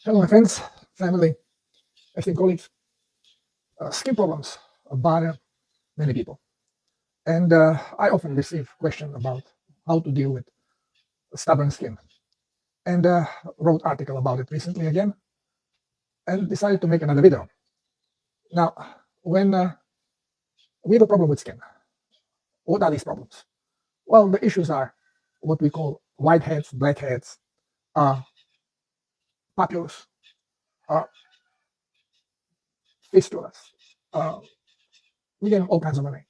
Hello, my friends, family, esteemed colleagues. Skin problems bother many people, and I often receive questions about how to deal with stubborn skin. And wrote article about it recently again, and decided to make another video. Now, when we have a problem with skin, what are these problems? Well, the issues are what we call whiteheads, blackheads, uh, papules, uh, fistulas. Uh, we get all kinds of names,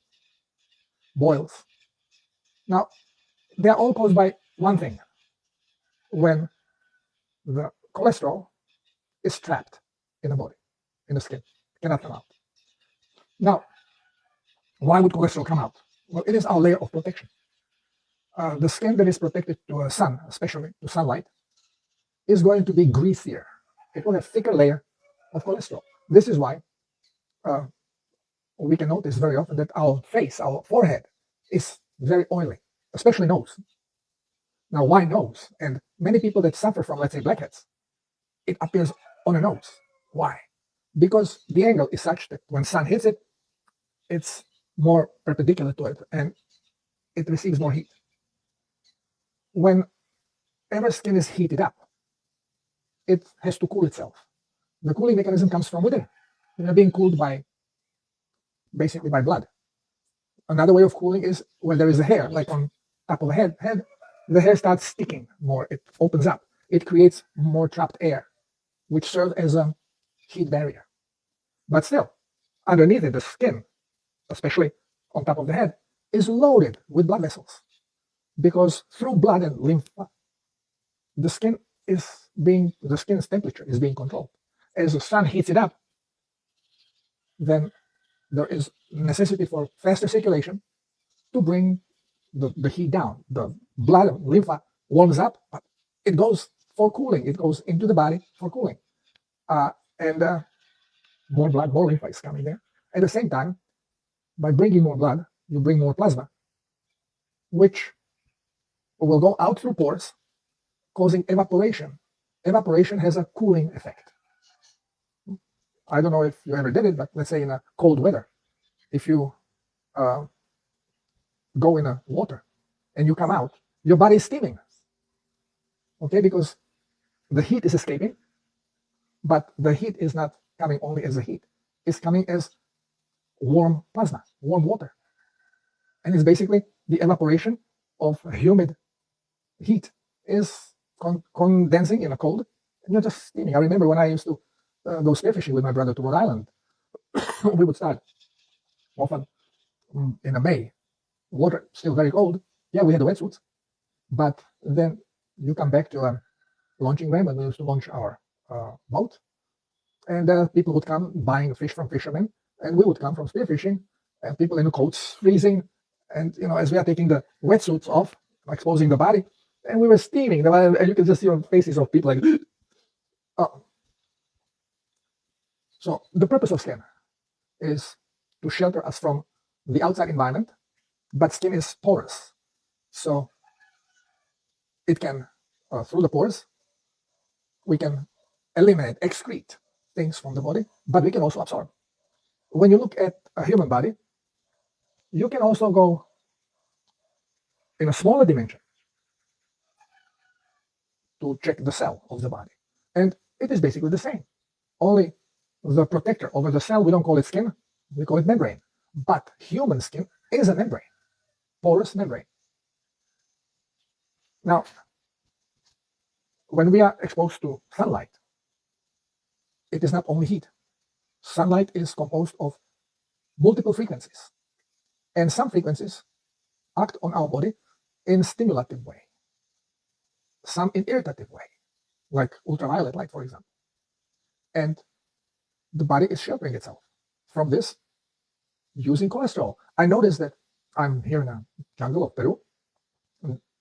boils. Now, they are all caused by one thing: when the cholesterol is trapped in the body, in the skin, cannot come out. Now, why would cholesterol come out? Well, it is our layer of protection. The skin that is protected to a sun, especially to sunlight, is going to be greasier. It will have thicker layer of cholesterol. This is why uh, we can notice very often that our face, our forehead, is very oily, especially nose. Now, why nose? And many people that suffer from, let's say, blackheads, it appears on the nose. Why? Because the angle is such that when sun hits it, it's more perpendicular to it and it receives more heat. Whenever skin is heated up, it has to cool itself. The cooling mechanism comes from within. They're being cooled by basically by blood. Another way of cooling is when there is a hair, like on top of the head, the hair starts sticking more. It opens up. It creates more trapped air, which serves as a heat barrier. But still, underneath it, the skin, especially on top of the head, is loaded with blood vessels, because through blood and lymph, the skin's temperature is being controlled. As the sun heats it up, then there is necessity for faster circulation to bring the heat down. The blood and lymph warms up, but it goes for cooling. It goes into the body for cooling. And more blood, more lymph is coming there. At the same time, by bringing more blood, you bring more plasma, which will go out through pores, causing evaporation. Evaporation has a cooling effect. I don't know if you ever did it, but let's say in a cold weather, if you go in a water and you come out, your body is steaming. Okay, because the heat is escaping, but the heat is not coming only as a heat. It's coming as warm plasma, warm water. And it's basically the evaporation of humid heat is condensing in a cold, and you're just steaming. I remember when I used to go spearfishing with my brother to Rhode Island, we would start often in a bay, water still very cold. Yeah, we had the wetsuits, but then you come back to a launching ramp, and we used to launch our boat, and people would come buying fish from fishermen, and we would come from spearfishing, and people in the coats freezing, and as we are taking the wetsuits off, exposing the body, and we were steaming, and you can just see on faces of people like, oh. So the purpose of skin is to shelter us from the outside environment, but skin is porous, so it can, through the pores, we can eliminate, excrete things from the body, but we can also absorb. When you look at a human body, you can also go in a smaller dimension to check the cell of the body, and it is basically the same. Only the protector over the cell, we don't call it skin, we call it membrane. But human skin is a membrane, porous membrane. Now, when we are exposed to sunlight, it is not only heat. Sunlight is composed of multiple frequencies, and some frequencies act on our body in stimulative way, some in irritative way, like ultraviolet light, for example. And the body is sheltering itself from this using cholesterol. I noticed that I'm here in a jungle of Peru,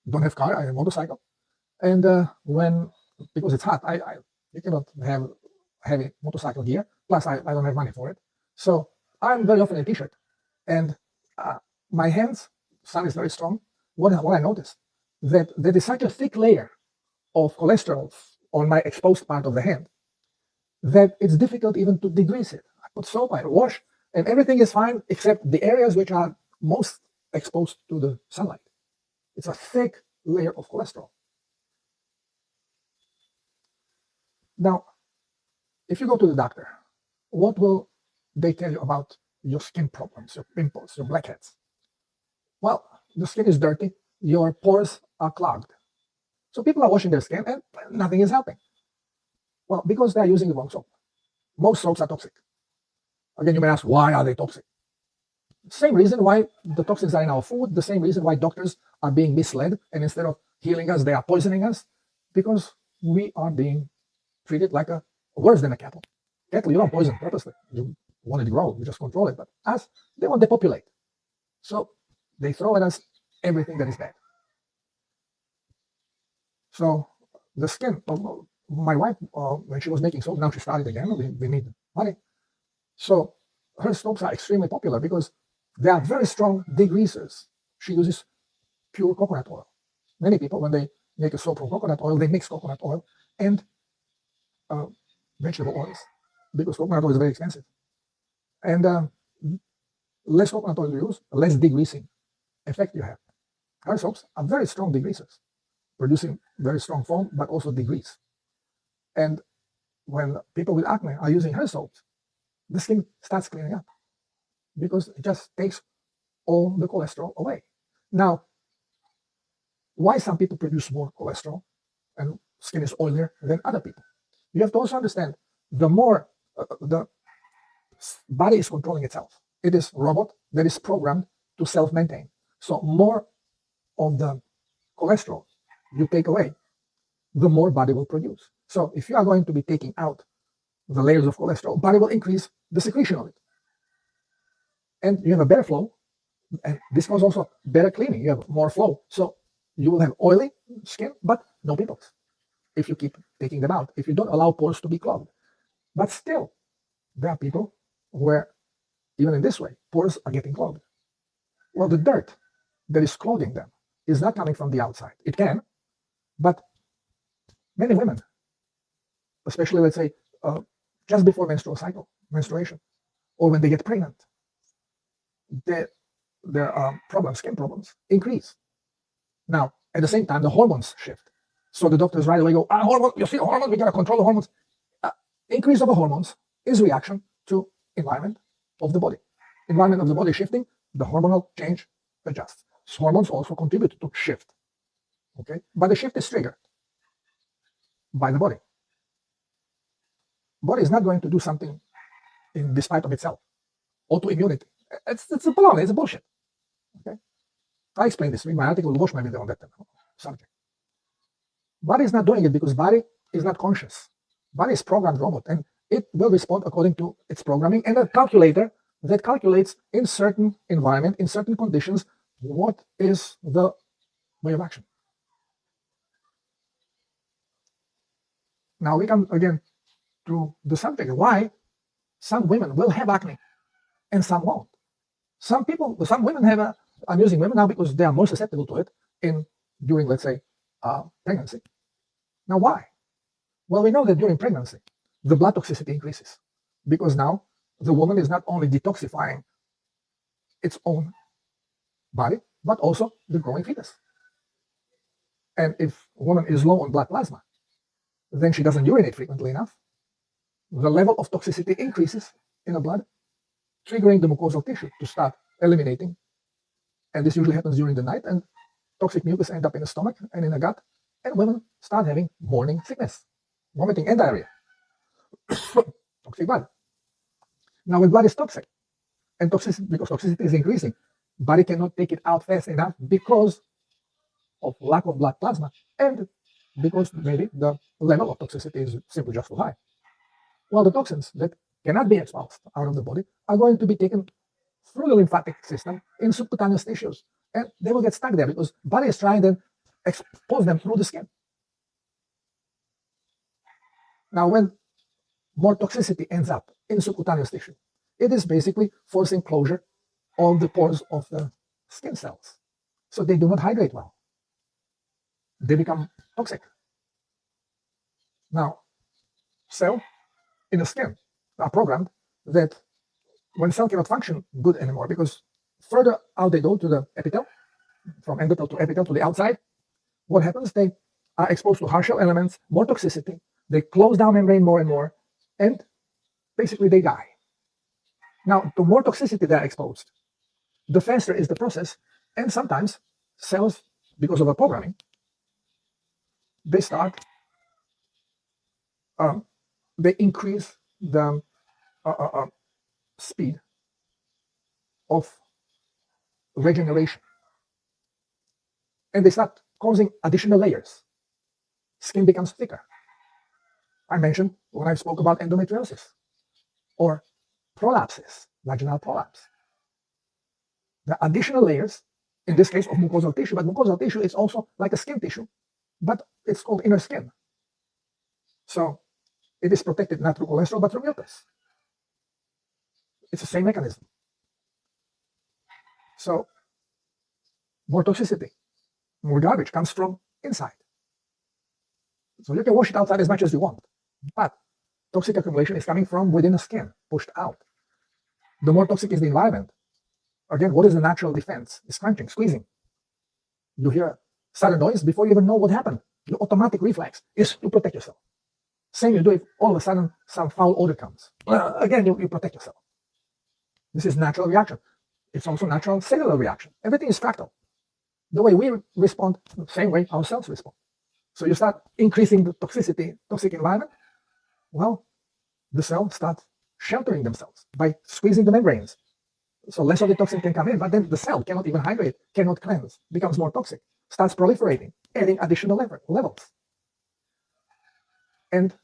don't have car, I have a motorcycle, and because it's hot, you cannot have heavy motorcycle gear, plus I don't have money for it, so I'm very often in a t-shirt, and my hands, sun is very strong. What I noticed, that there is such a thick layer of cholesterol on my exposed part of the hand, that it's difficult even to degrease it. I put soap, I wash, and everything is fine except the areas which are most exposed to the sunlight. It's a thick layer of cholesterol. Now, if you go to the doctor, what will they tell you about your skin problems, your pimples, your blackheads? Well, the skin is dirty, your pores are clogged. So people are washing their skin and nothing is helping. Well, because they are using the wrong soap. Most soaps are toxic. Again, you may ask, why are they toxic? Same reason why the toxins are in our food, the same reason why doctors are being misled, and instead of healing us, they are poisoning us, because we are being treated like a worse than a cattle. Cattle, you don't poison purposely. You want it to grow, you just control it. But us, they want to depopulate. So they throw at us everything that is bad. So the skin of my wife, when she was making soap, now she started again, we need money. So her soaps are extremely popular because they are very strong degreasers. She uses pure coconut oil. Many people, when they make a soap from coconut oil, they mix coconut oil and vegetable oils, because coconut oil is very expensive. And less coconut oil you use, less degreasing effect you have. Her soaps are very strong degreasers, producing very strong foam, but also degrease. And when people with acne are using her soaps, the skin starts clearing up because it just takes all the cholesterol away. Now, why some people produce more cholesterol and skin is oilier than other people? You have to also understand, the more the body is controlling itself. It is a robot that is programmed to self-maintain. So more of the cholesterol you take away, the more body will produce. So if you are going to be taking out the layers of cholesterol, body will increase the secretion of it. And you have a better flow, and this causes also better cleaning. You have more flow. So you will have oily skin, but no pimples if you keep taking them out, if you don't allow pores to be clogged. But still, there are people where, even in this way, pores are getting clogged. Well, the dirt that is clogging them is not coming from the outside. It can, but many women, especially, let's say, just before menstruation, or when they get pregnant, their problems, skin problems, increase. Now, at the same time, the hormones shift. So the doctors right away go, hormone, you see hormones, we gotta control the hormones. Increase of the hormones is reaction to environment of the body. Environment of the body shifting, the hormonal change adjusts. So hormones also contribute to shift. Okay, but the shift is triggered by the body. Body is not going to do something in despite of itself. Autoimmunity. It's a baloney, it's a bullshit. Okay, I explained this. Read my article, watch my video on that subject. Body is not doing it because body is not conscious. Body is programmed robot, and it will respond according to its programming, and a calculator that calculates in certain environment, in certain conditions, what is the way of action. Now we come again to the subject, why some women will have acne and some won't. Some women have I'm using women now because they are more susceptible to it during, let's say, pregnancy. Now why? Well, we know that during pregnancy, the blood toxicity increases because now the woman is not only detoxifying its own body, but also the growing fetus. And if a woman is low on blood plasma, then she doesn't urinate frequently enough. The level of toxicity increases in the blood, triggering the mucosal tissue to start eliminating. And this usually happens during the night, and toxic mucus end up in the stomach and in the gut, and women start having morning sickness, vomiting and diarrhea. Toxic blood. Now when blood is toxic, and because toxicity is increasing, body cannot take it out fast enough because of lack of blood plasma, and because maybe the level of toxicity is simply just too high. Well, the toxins that cannot be expelled out of the body are going to be taken through the lymphatic system in subcutaneous tissues, and they will get stuck there because body is trying to expose them through the skin. Now, when more toxicity ends up in subcutaneous tissue, it is basically forcing closure of the pores of the skin cells, so they do not hydrate well. They become toxic. Now, cell in the skin are programmed that when cell cannot function good anymore, because further out they go to the epithel, from endothel to epithel to the outside, what happens? They are exposed to harsher elements, more toxicity, they close down membrane more and more, and basically they die. Now, the more toxicity they are exposed, the faster is the process, and sometimes cells, because of the programming, they start, they increase the speed of regeneration, and they start causing additional layers. Skin becomes thicker. I mentioned when I spoke about endometriosis or prolapses, vaginal prolapse. The additional layers, in this case of mucosal tissue, but mucosal tissue is also like a skin tissue, but it's called inner skin. So it is protected not through cholesterol, but through mucus. It's the same mechanism. So more toxicity, more garbage comes from inside. So you can wash it outside as much as you want, but toxic accumulation is coming from within the skin, pushed out. The more toxic is the environment. Again, what is the natural defense? It's crunching, squeezing. You hear a sudden noise before you even know what happened. Your automatic reflex is to protect yourself. Same you do if all of a sudden some foul odor comes. Again, you protect yourself. This is natural reaction. It's also natural cellular reaction. Everything is fractal. The way we respond, the same way our cells respond. So you start increasing the toxicity, toxic environment, well, the cells start sheltering themselves by squeezing the membranes. So less of the toxin can come in, but then the cell cannot even hydrate, cannot cleanse, becomes more toxic, starts proliferating, adding additional levels. And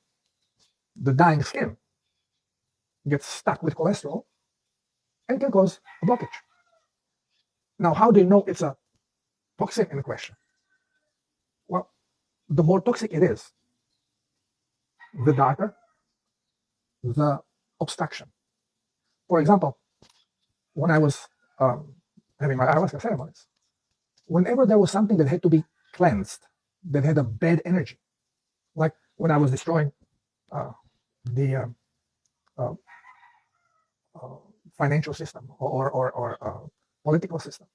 the dying skin gets stuck with cholesterol and can cause a blockage. Now, how do you know it's a toxin in question? Well, the more toxic it is, the darker the obstruction. For example, when I was having my ayahuasca ceremonies, whenever there was something that had to be cleansed, that had a bad energy, like when I was destroying the financial system or political system,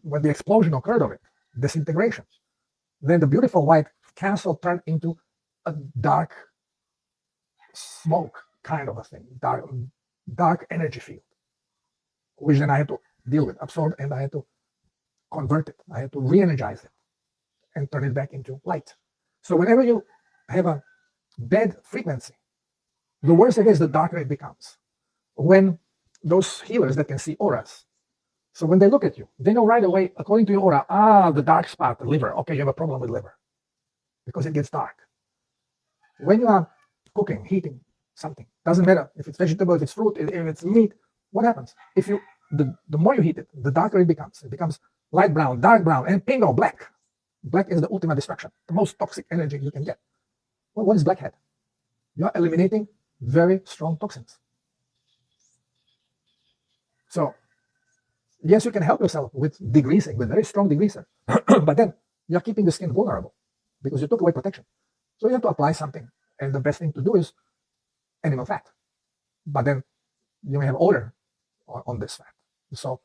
when the explosion occurred of it, disintegration, then the beautiful white castle turned into a dark smoke kind of a thing, dark energy field, which then I had to deal with, absorb, and I had to convert it. I had to re-energize it and turn it back into light. So whenever you have a bad frequency, the worse it is, the darker it becomes. When those healers that can see auras, so when they look at you, they know right away, according to your aura, the dark spot, the liver, okay, you have a problem with liver because it gets dark. When you are cooking, heating something, doesn't matter if it's vegetable, if it's fruit, if it's meat, what happens? If you, the more you heat it, the darker it becomes. It becomes light brown, dark brown, and bingo, black. Black is the ultimate destruction, the most toxic energy you can get. Well, what is blackhead? You're eliminating very strong toxins. So, yes, you can help yourself with degreasing, with very strong degreaser, but then you're keeping the skin vulnerable because you took away protection. So you have to apply something, and the best thing to do is animal fat. But then you may have odor on this fat. So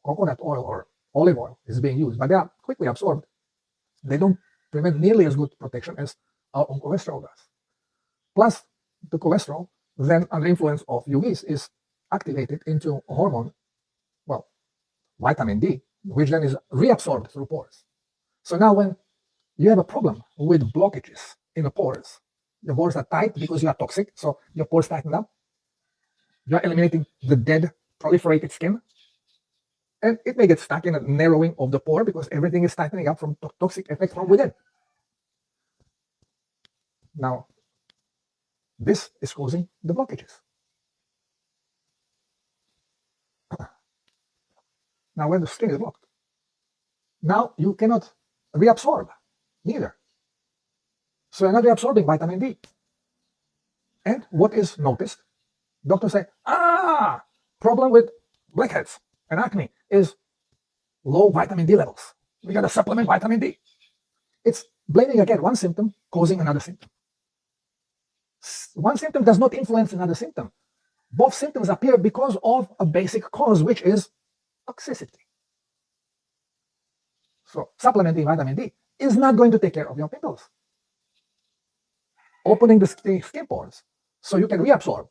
coconut oil or olive oil is being used, but they are quickly absorbed. They don't prevent nearly as good protection as our own cholesterol does. Plus, the cholesterol then, under influence of UVs, is activated into a hormone, well, vitamin D, which then is reabsorbed through pores. So now when you have a problem with blockages in the pores, your pores are tight because you are toxic, so your pores tighten up. You're eliminating the dead, proliferated skin, and it may get stuck in a narrowing of the pore because everything is tightening up from toxic effects from within. Now, this is causing the blockages. Now, when the skin is blocked, now you cannot reabsorb neither. So you're not reabsorbing vitamin D. And what is noticed? Doctors say, problem with blackheads and acne is low vitamin D levels. We got to supplement vitamin D. It's blaming again one symptom, causing another symptom. one symptom does not influence another symptom. Both symptoms appear because of a basic cause, which is toxicity. So supplementing vitamin D is not going to take care of your pimples. Opening the skin pores so you can reabsorb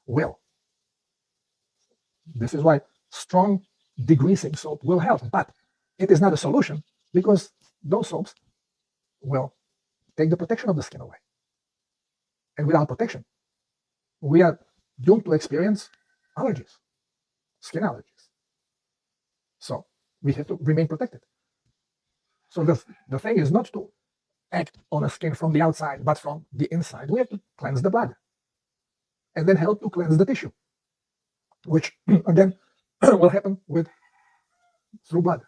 will. This is why strong degreasing soap will help, but it is not a solution because those soaps will take the protection of the skin away. And without protection, we are doomed to experience allergies, skin allergies. So we have to remain protected. So the thing is not to act on the skin from the outside, but from the inside. We have to cleanse the blood and then help to cleanse the tissue, which again will happen through blood.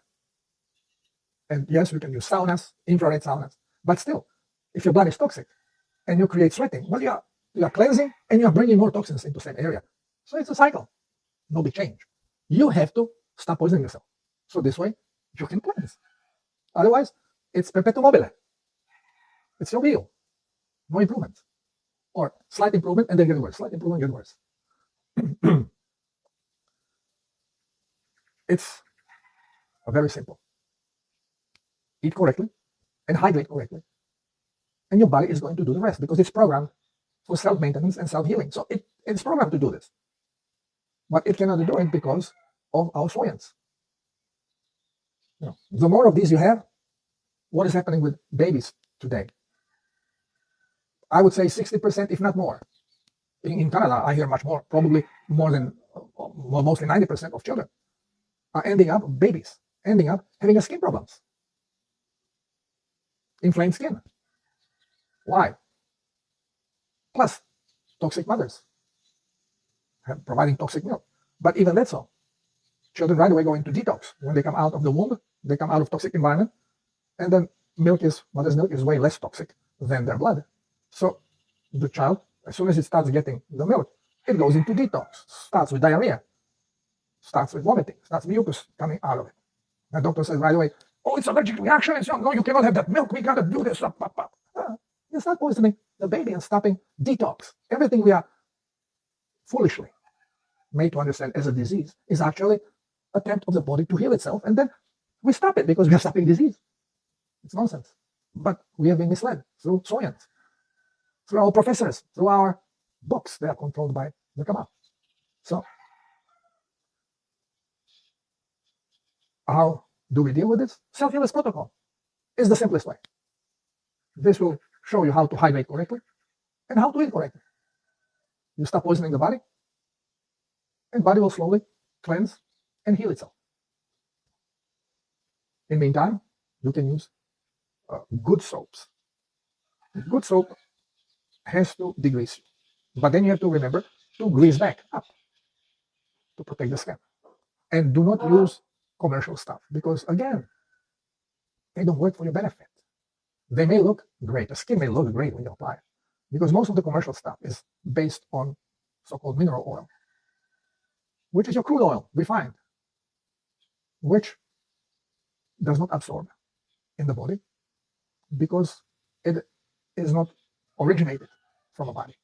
And yes, we can use saunas, infrared saunas, but still, if your blood is toxic and you create sweating, well, you are cleansing and you are bringing more toxins into the same area. So it's a cycle, no big change. You have to stop poisoning yourself. So this way, you can cleanse. Otherwise, it's perpetuum mobile. It's your wheel. No improvement. Or slight improvement and then get worse. Slight improvement, get worse. It's very simple. Eat correctly and hydrate correctly. And your body is going to do the rest because it's programmed for self-maintenance and self-healing. So it's programmed to do this. But it cannot do it because of our soyance. The more of these you have, what is happening with babies today? I would say 60%, if not more. In Canada, I hear much more, probably more than, mostly 90% of children are ending up having skin problems. Inflamed skin. Why? Plus, toxic mothers providing toxic milk. But even that's all. Children right away go into detox. When they come out of the womb, they come out of toxic environment, and then mother's milk is way less toxic than their blood. So the child, as soon as it starts getting the milk, it goes into detox, starts with diarrhea, starts with vomiting, starts mucus coming out of it. And doctor says right away, oh, it's allergic reaction, and so no, you cannot have that milk, we gotta do this. You start poisoning the baby and stopping detox. Everything we are foolishly made to understand as a disease is actually an attempt of the body to heal itself, and then we stop it because we are stopping disease. It's nonsense. But we have been misled through science, through our professors, through our books. They are controlled by the Kabbalah. So, how do we deal with this? Self-healers protocol is the simplest way. This will show you how to hydrate correctly and how to eat correctly. You stop poisoning the body, and body will slowly cleanse and heal itself. In the meantime, you can use good soaps. Good soap has to degrease you, but then you have to remember to grease back up to protect the skin. And do not use commercial stuff because, again, they don't work for your benefit. They may look great. The skin may look great when you apply it because most of the commercial stuff is based on so-called mineral oil, which is your crude oil, refined, which does not absorb in the body because it is not originated from a body.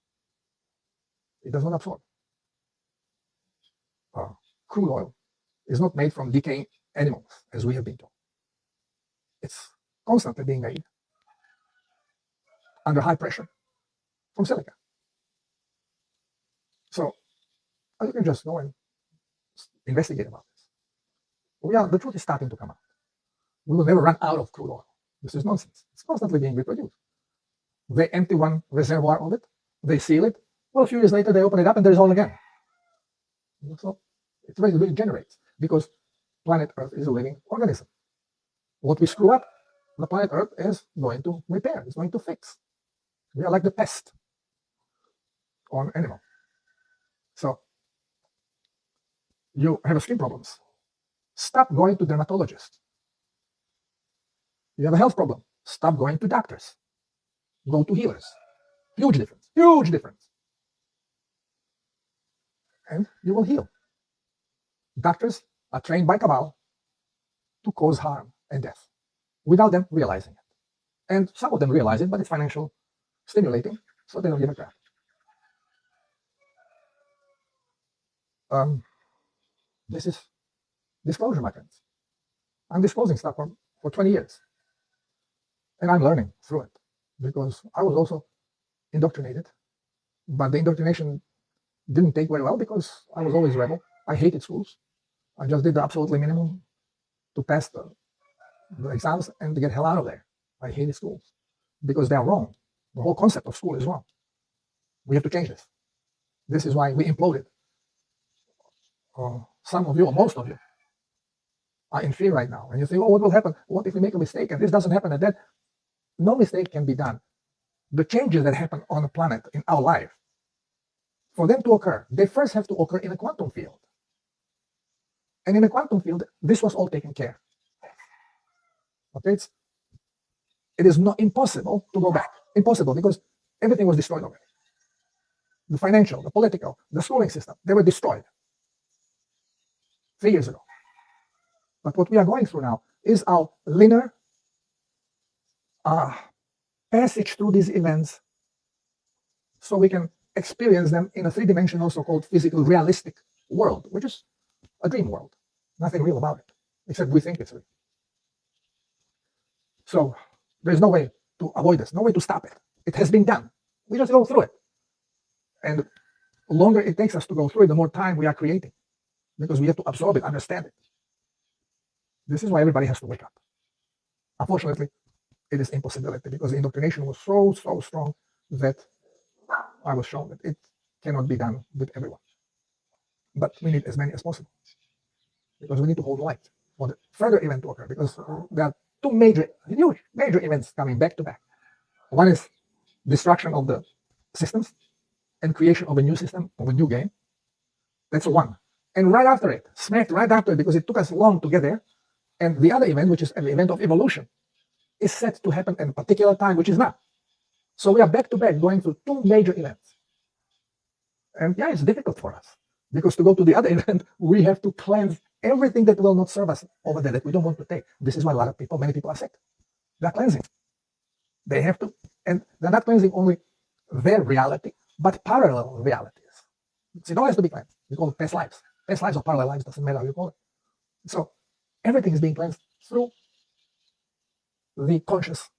It does not absorb. Crude oil is not made from decaying animals, as we have been told. It's constantly being made under high pressure from silica. So you can just go and investigate about this. The truth is starting to come out. We will never run out of crude oil. This is nonsense. It's constantly being reproduced. They empty one reservoir of it, they seal it. Well, a few years later, they open it up and there's oil again. So it regenerates because planet Earth is a living organism. What we screw up, the planet Earth is going to repair, it's going to fix. We are like the pest on animal. So you have skin problems. Stop going to dermatologists. You have a health problem. Stop going to doctors. Go to healers. Huge difference. Huge difference. And you will heal. Doctors are trained by Kabbalah to cause harm and death without them realizing it. And some of them realize it, but it's financial stimulating, so they don't give a crap. This is disclosure, my friends. I'm disclosing stuff for 20 years. And I'm learning through it because I was also indoctrinated. But the indoctrination didn't take very well because I was always rebel. I hated schools. I just did the absolutely minimum to pass the exams and to get hell out of there. I hated schools because they are wrong. The whole concept of school is wrong. We have to change this. This is why we imploded. Some of you, or most of you, are in fear right now. And you think, oh, what will happen? What if we make a mistake and this doesn't happen and that? No mistake can be done. The changes that happen on the planet in our life, for them to occur, they first have to occur in a quantum field. And in a quantum field, this was all taken care. Okay, it is not impossible to go back. Impossible because everything was destroyed already. The financial, the political, the schooling system, they were destroyed 3 years ago. But what we are going through now is our linear passage through these events so we can experience them in a three-dimensional, so-called physical, realistic world, which is a dream world. Nothing real about it, except we think it's real. So there's no way to avoid this, no way to stop it. It has been done. We just go through it. And the longer it takes us to go through it, the more time we are creating, because we have to absorb it, understand it. This is why everybody has to wake up. Unfortunately, it is impossibility because the indoctrination was so strong that I was shown that it cannot be done with everyone. But we need as many as possible because we need to hold light for the further event to occur, because there are two huge major events coming back to back. One is destruction of the systems and creation of a new system, of a new game. That's one. And right after it, smacked right after it, because it took us long to get there, and the other event, which is an event of evolution, is set to happen at a particular time, which is now. So we are back to back going through two major events. And yeah, it's difficult for us because to go to the other event, we have to cleanse everything that will not serve us over there, that we don't want to take. This is why many people are sick. They're cleansing. They have to, and they're not cleansing only their reality, but parallel realities. So it all has to be cleansed. We call it past lives. Past lives or parallel lives, doesn't matter how you call it. So everything is being cleansed through the conscious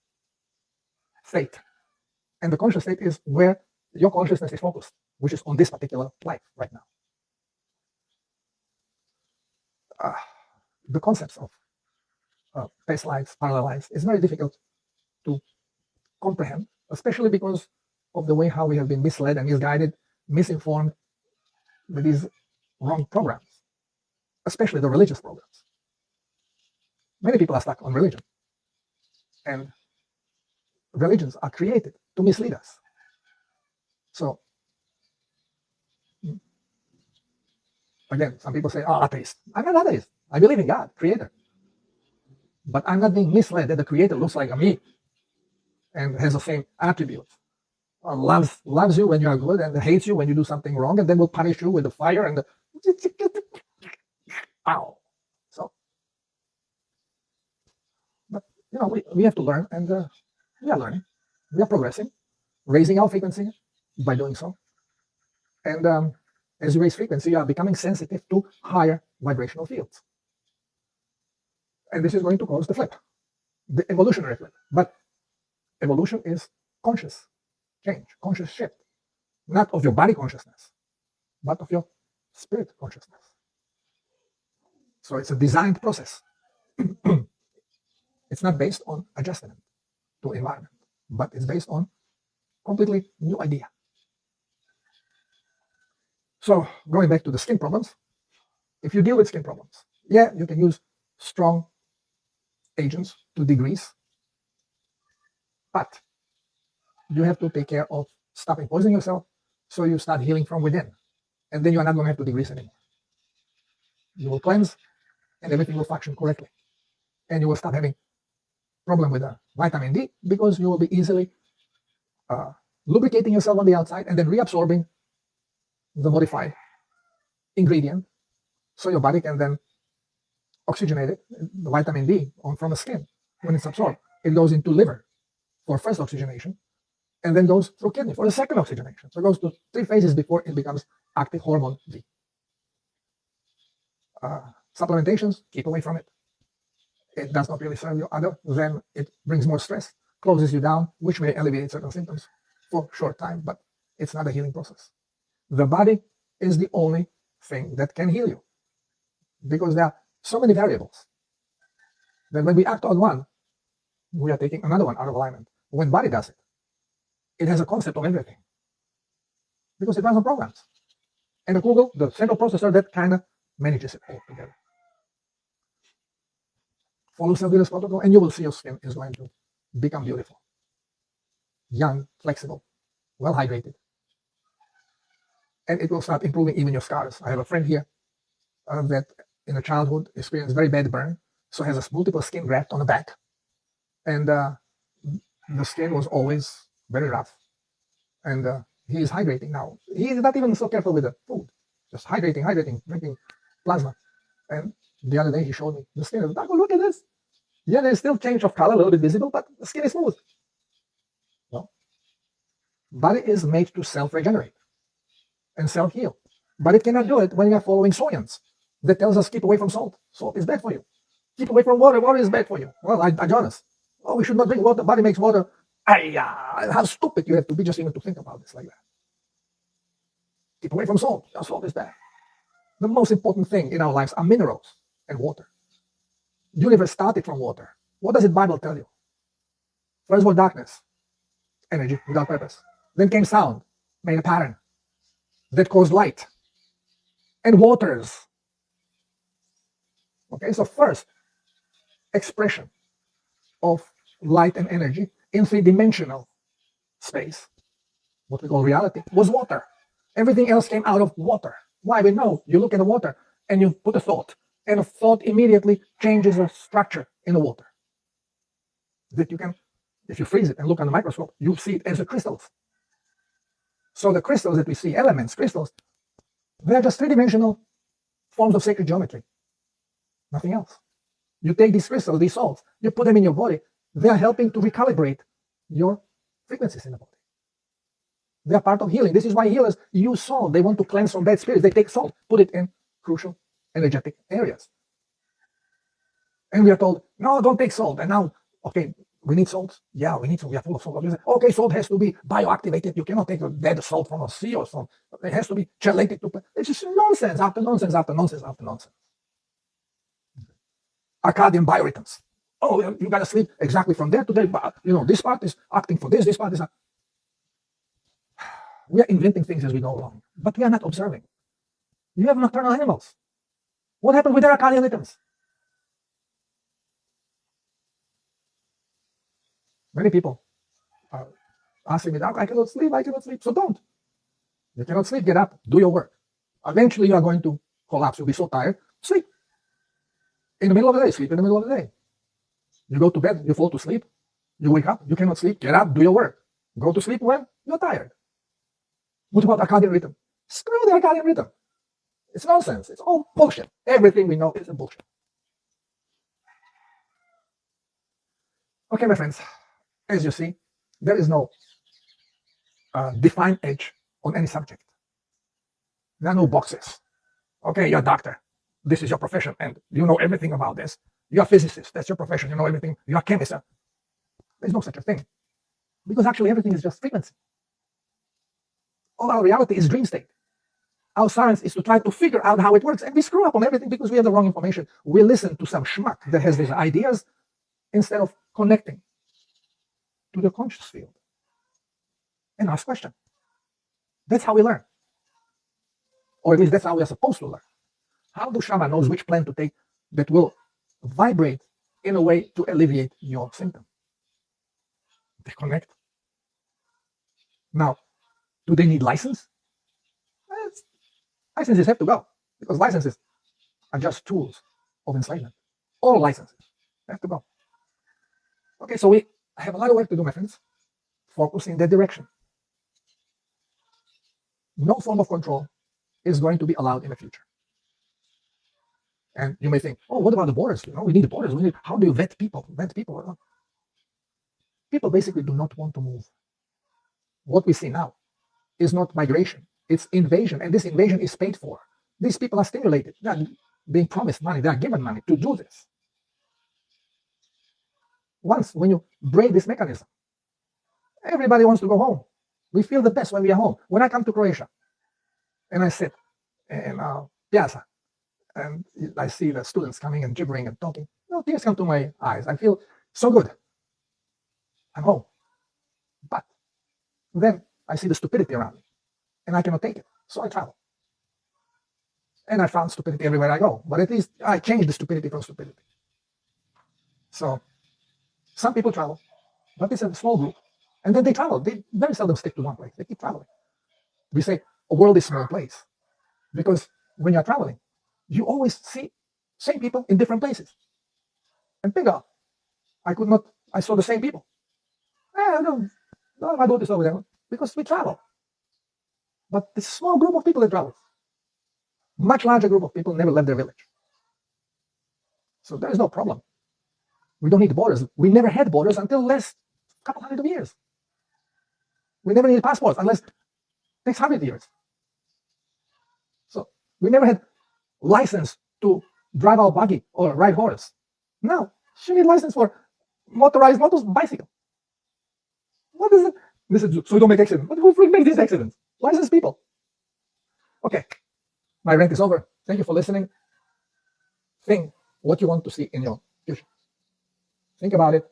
state. And the conscious state is where your consciousness is focused, which is on this particular life right now. The concepts of past lives, parallel lives, is very difficult to comprehend, especially because of the way how we have been misled and misguided, misinformed with these wrong programs, especially the religious programs. Many people are stuck on religion, and religions are created to mislead us. So, again, some people say, oh, atheist. I'm not atheist. I believe in God, creator. But I'm not being misled that the creator looks like me and has the same attributes. Loves you when you are good and hates you when you do something wrong, and then will punish you with the fire and the ow. So, but we have to learn, and we are learning. We are progressing, raising our frequency by doing so. And as you raise frequency, you are becoming sensitive to higher vibrational fields. And this is going to cause the flip, the evolutionary flip. But evolution is conscious change, conscious shift, not of your body consciousness, but of your spirit consciousness. So it's a designed process. It's not based on adjustment to environment, but it's based on completely new idea. So going back to the skin problems, if you deal with skin problems, yeah, you can use strong agents to degrease, but you have to take care of stopping poisoning yourself, so you start healing from within, and then you are not going to have to degrease anymore. You will cleanse, and everything will function correctly, and you will stop having problem with the vitamin D because you will be easily lubricating yourself on the outside and then reabsorbing the modified ingredient, so your body can then oxygenate it, the vitamin D from the skin. When it's absorbed, it goes into liver for first oxygenation, and then goes through kidney for the second oxygenation. So it goes to 3 phases before it becomes active hormone D. supplementations, keep away from it. It does not really serve you other than it brings more stress, closes you down, which may alleviate certain symptoms for a short time, but it's not a healing process. The body is the only thing that can heal you, because there are so many variables that when we act on one, we are taking another one out of alignment. When body does it, it has a concept of everything, because it runs on programs. And the Google, the central processor, that kind of manages it all together. Follow self-healers protocol, and you will see your skin is going to become beautiful, young, flexible, well hydrated, and it will start improving even your scars. I have a friend here that in a childhood experienced very bad burn, so has a multiple skin graft on the back, and the skin was always very rough, and he is hydrating now. He is not even so careful with the food, just hydrating, drinking plasma. And the other day he showed me the skin. I was like, oh, look at this. Yeah, there's still change of color, a little bit visible, but the skin is smooth. Well, body is made to self-regenerate and self-heal, but it cannot do it when you are following science that tells us keep away from salt. Salt is bad for you. Keep away from water. Water is bad for you. Well, I join us. Oh, we should not drink water. Body makes water. How stupid you have to be just even to think about this like that. Keep away from salt. Salt is bad. The most important thing in our lives are minerals and water. The universe started from water. What does the Bible tell you? First was darkness, energy without purpose. Then came sound, made a pattern that caused light and waters. Okay, so first expression of light and energy in three-dimensional space, what we call reality, was water. Everything else came out of water. Why? We know you look at the water and you put a thought, and a thought immediately changes the structure in the water. That you can, if you freeze it and look on the microscope, you see it as the crystals. So the crystals that we see, elements, crystals, they're just three-dimensional forms of sacred geometry. Nothing else. You take these crystals, these salts, you put them in your body, they are helping to recalibrate your frequencies in the body. They are part of healing. This is why healers use salt. They want to cleanse from bad spirits. They take salt, put it in crucial energetic areas. And we are told, no, don't take salt. And now, okay, we need salt. Yeah, we need salt. We are full of salt. Okay, salt has to be bioactivated. You cannot take a dead salt from a sea or something. It has to be chelated. It's just nonsense after nonsense after nonsense after nonsense. Arcadian biorhythms. Oh, you got to sleep exactly from there to there. But, this part is acting for this part is. We are inventing things as we go along, but we are not observing. You have nocturnal animals. What happened with their circadian rhythms? Many people are asking me, I cannot sleep. So don't. You cannot sleep, get up, do your work. Eventually you are going to collapse. You'll be so tired. Sleep. In the middle of the day, sleep in the middle of the day. You go to bed, you fall to sleep. You wake up, you cannot sleep, get up, do your work. Go to sleep when you're tired. What about circadian rhythm? Screw the circadian rhythm. It's nonsense. It's all bullshit. Everything we know is a bullshit. Okay, my friends, as you see, there is no defined edge on any subject. There are no boxes. Okay, you're a doctor. This is your profession, and you know everything about this. You're a physicist. That's your profession. You know everything. You're a chemist. There's no such a thing. Because actually everything is just frequency. All our reality is dream state. Our science is to try to figure out how it works, and we screw up on everything because we have the wrong information. We listen to some schmuck that has these ideas instead of connecting to the conscious field and ask questions. That's how we learn. Or at least that's how we are supposed to learn. How do shaman knows which plant to take that will vibrate in a way to alleviate your symptom? They connect. Now, do they need license? Licenses have to go, because licenses are just tools of enslavement. All licenses have to go. Okay, so we have a lot of work to do, my friends. Focus in that direction. No form of control is going to be allowed in the future. And you may think, oh, what about the borders? We need the borders. How do you vet people? People basically do not want to move. What we see now is not migration, it's invasion, and this invasion is paid for. These people are stimulated. being promised money. They are given money to do this. Once, when you break this mechanism, everybody wants to go home. We feel the best when we are home. When I come to Croatia and I sit in Piazza and I see the students coming and gibbering and talking, tears come to my eyes. I feel so good. I'm home. But then I see the stupidity around me and I cannot take it. So I travel. And I found stupidity everywhere I go. But at least I changed the stupidity from stupidity. So some people travel, but it's a small group. And then they travel. They very seldom stick to one place. They keep traveling. We say a world is a small place. Because when you're traveling, you always see same people in different places. And bigger, I saw the same people. No, my boat is over there. Because we travel. But this small group of people that travels. Much larger group of people never left their village. So there is no problem. We don't need borders. We never had borders until last couple hundred of years. We never needed passports unless next 100 years. So we never had license to drive our buggy or ride horse. Now, you need license for motorized bicycle. What is it? This is so you don't make accidents. But who freak makes these accidents? Licensed people. Okay, my rant is over. Thank you for listening. Think what you want to see in your future. Think about it.